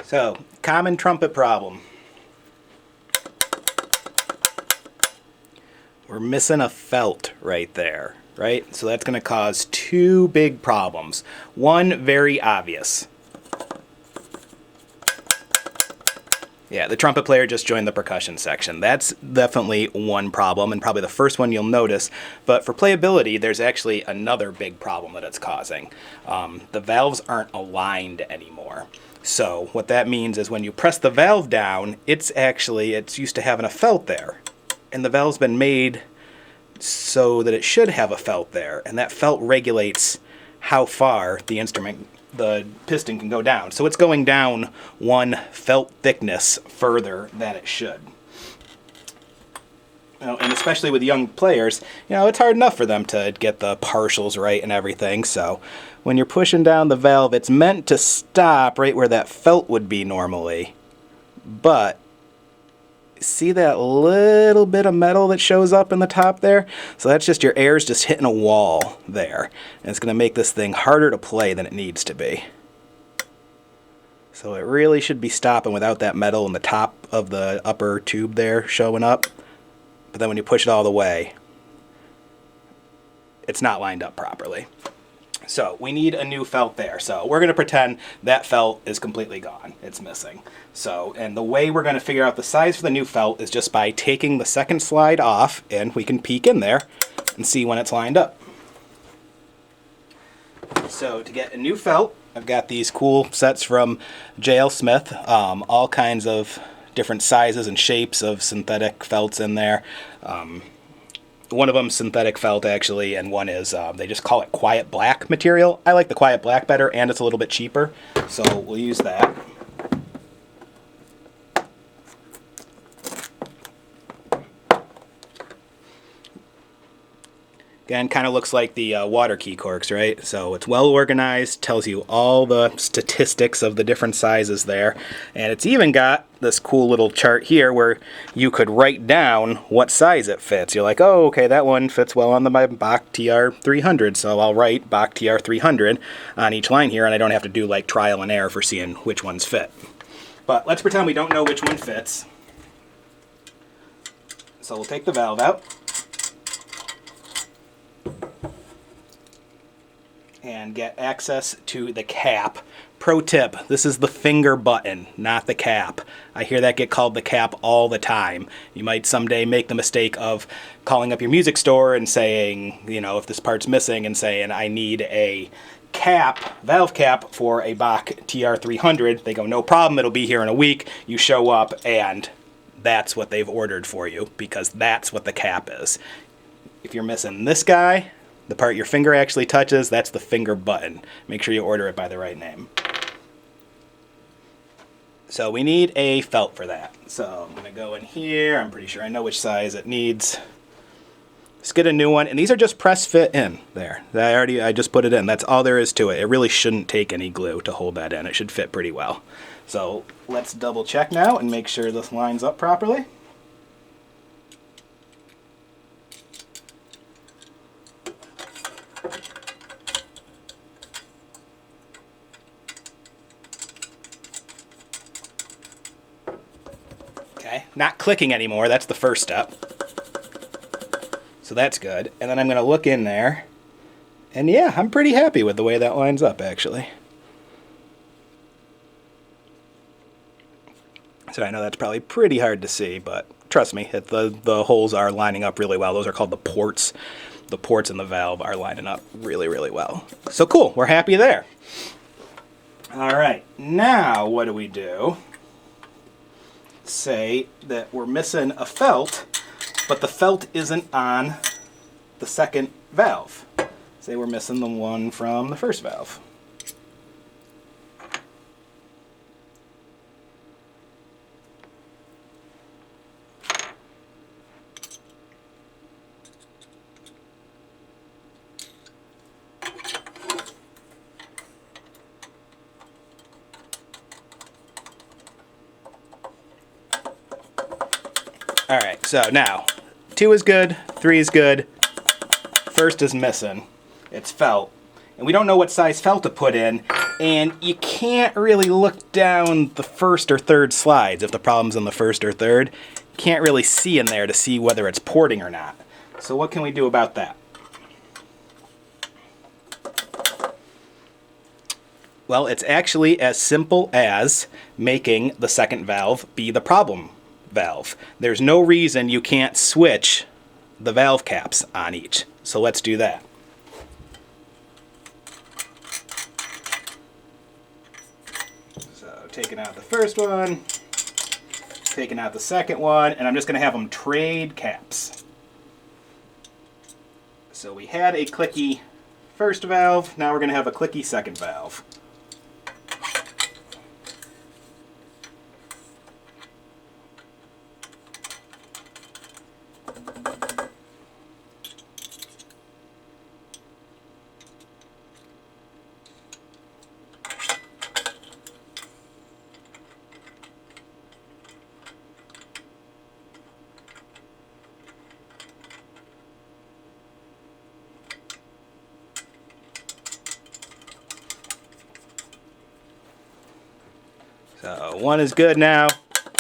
So, common trumpet problem. We're missing a felt right there, right? So that's going to cause two big problems. One, very obvious. Yeah, the trumpet player just joined the percussion section. That's definitely one problem, and probably the first one you'll notice. But for playability, there's actually another big problem that it's causing. The valves aren't aligned anymore. So what that means is when you press the valve down, it's used to having a felt there. And the valve's been made so that it should have a felt there. And that felt regulates how far the piston can go down. So it's going down one felt thickness further than it should. And especially with young players, it's hard enough for them to get the partials right and everything. So when you're pushing down the valve, it's meant to stop right where that felt would be normally. But see that little bit of metal that shows up in the top there? So that's just your air's just hitting a wall there. And it's going to make this thing harder to play than it needs to be. So it really should be stopping without that metal in the top of the upper tube there showing up. But then when you push it all the way, it's not lined up properly. So we need a new felt there. So we're going to pretend that felt is completely gone. It's missing. So, and the way we're going to figure out the size for the new felt is just by taking the second slide off, and we can peek in there and see when it's lined up. So to get a new felt, I've got these cool sets from J.L. Smith, all kinds of different sizes and shapes of synthetic felts in there. One of them synthetic felt actually, and one is, they just call it quiet black material. I like the quiet black better, and it's a little bit cheaper, so we'll use that. Again, kind of looks like the water key corks, right? So it's well organized, tells you all the statistics of the different sizes there. And it's even got this cool little chart here where you could write down what size it fits. You're like, oh, okay, that one fits well on my Bach TR300, so I'll write Bach TR300 on each line here, and I don't have to do like trial and error for seeing which ones fit. But let's pretend we don't know which one fits. So we'll take the valve out. And get access to the cap. Pro tip, this is the finger button, not the cap. I hear that get called the cap all the time. You might someday make the mistake of calling up your music store and saying, if this part's missing, and saying, I need a cap, valve cap for a Bach TR300. They go, no problem, it'll be here in a week. You show up and that's what they've ordered for you, because that's what the cap is. If you're missing this guy, the part your finger actually touches, that's the finger button. Make sure you order it by the right name. So we need a felt for that. So I'm going to go in here. I'm pretty sure I know which size it needs. Let's get a new one. And these are just press fit in there. I just put it in. That's all there is to it. It really shouldn't take any glue to hold that in. It should fit pretty well. So let's double check now and make sure this lines up properly. Okay, not clicking anymore, that's the first step. So that's good. And then I'm going to look in there, and yeah, I'm pretty happy with the way that lines up, actually. So I know that's probably pretty hard to see, but trust me, the holes are lining up really well. Those are called the ports. The ports in the valve are lining up really, really well. So cool, we're happy there. All right, now what do we do? Say that we're missing a felt, but the felt isn't on the second valve. Say we're missing the one from the first valve. All right, so now 2 is good, 3 is good, first is missing. It's felt. And we don't know what size felt to put in And you can't really look down the first or third slides if the problem's in the first or third. You can't really see in there to see whether it's porting or not. So what can we do about that? Well, it's actually as simple as making the second valve be the problem valve. There's no reason you can't switch the valve caps on each. So let's do that. So taking out the first one, taking out the second one, and I'm just going to have them trade caps. So we had a clicky first valve, now we're going to have a clicky second valve. So 1 is good now,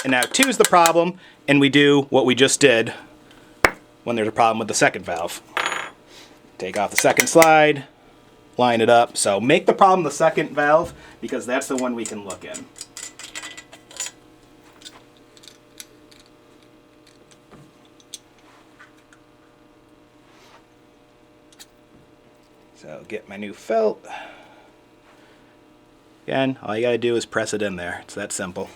and now 2 is the problem, and we do what we just did when there's a problem with the second valve. Take off the second slide, line it up. So make the problem the second valve, because that's the one we can look in. So get my new felt. Again, all you gotta do is press it in there. It's that simple.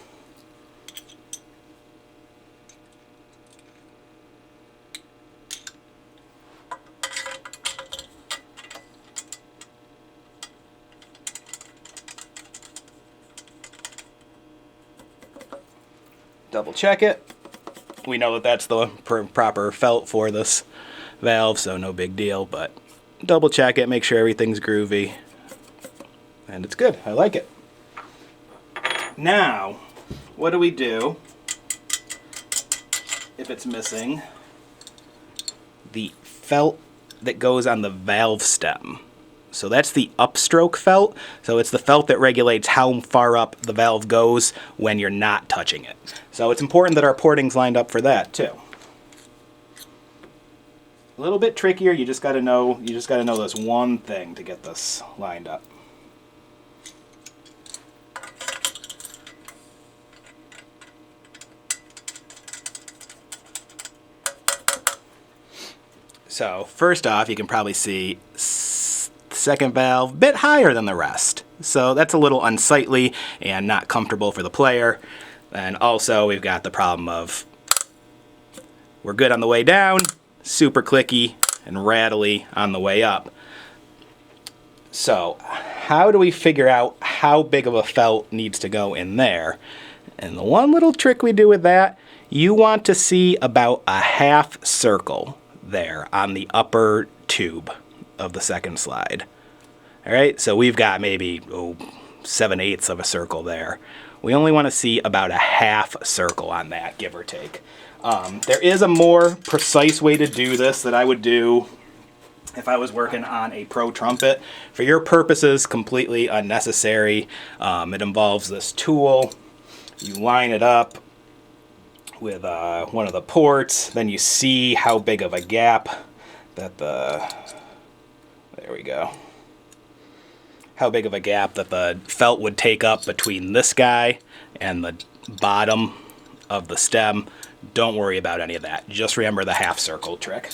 Double check it. We know that that's the proper felt for this valve, so no big deal, but double check it, make sure everything's groovy. And it's good. I like it. Now, what do we do if it's missing the felt that goes on the valve stem? So that's the upstroke felt. So it's the felt that regulates how far up the valve goes when you're not touching it. So it's important that our porting's lined up for that too. A little bit trickier. You just got to know this one thing to get this lined up. So first off, you can probably see second valve a bit higher than the rest. So that's a little unsightly and not comfortable for the player. And also we've got the problem of we're good on the way down, super clicky and rattly on the way up. So how do we figure out how big of a felt needs to go in there? And the one little trick we do with that, you want to see about a half circle there on the upper tube of the second slide. All right, so we've got maybe 7/8 of a circle there. We only want to see about a half circle on that, give or take. There is a more precise way to do this that I would do if I was working on a pro trumpet. For your purposes, completely unnecessary. It involves this tool. You line it up with one of the ports, then you see how big of a gap that there we go. How big of a gap that the felt would take up between this guy and the bottom of the stem. Don't worry about any of that. Just remember the half circle trick.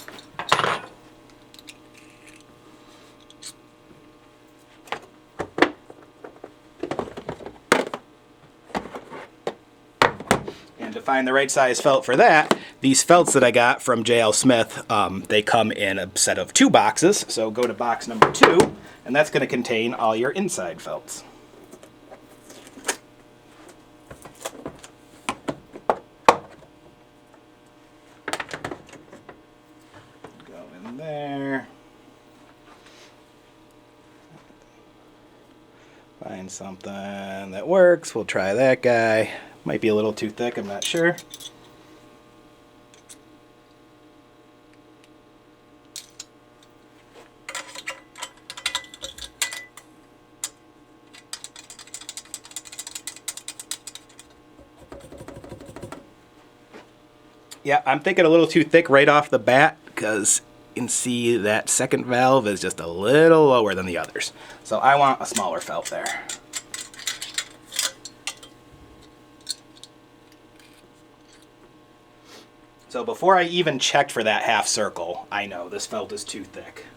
To find the right size felt for that, these felts that I got from J.L. Smith, they come in a set of 2 boxes. So go to box number 2, and that's going to contain all your inside felts. Go in there. Find something that works. We'll try that guy. Might be a little too thick, I'm not sure. Yeah, I'm thinking a little too thick right off the bat because you can see that second valve is just a little lower than the others. So I want a smaller felt there. So before I even checked for that half circle, I know this felt is too thick.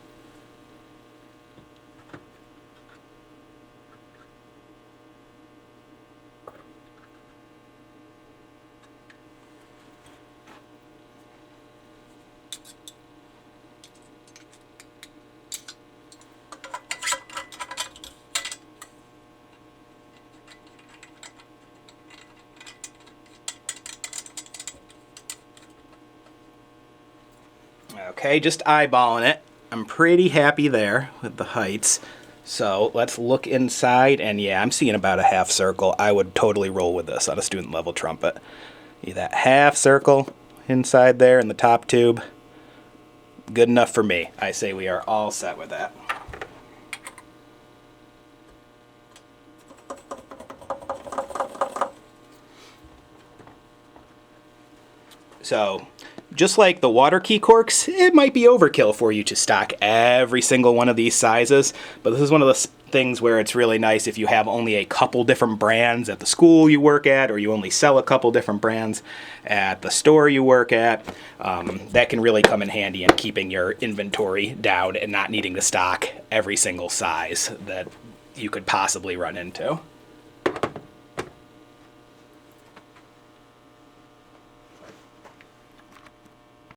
Okay, just eyeballing it. I'm pretty happy there with the heights. So let's look inside, and yeah, I'm seeing about a half circle. I would totally roll with this on a student level trumpet. That half circle inside there in the top tube, good enough for me. I say we are all set with that. So, just like the water key corks, it might be overkill for you to stock every single one of these sizes, but this is one of the things where it's really nice if you have only a couple different brands at the school you work at, or you only sell a couple different brands at the store you work at. That can really come in handy in keeping your inventory down and not needing to stock every single size that you could possibly run into.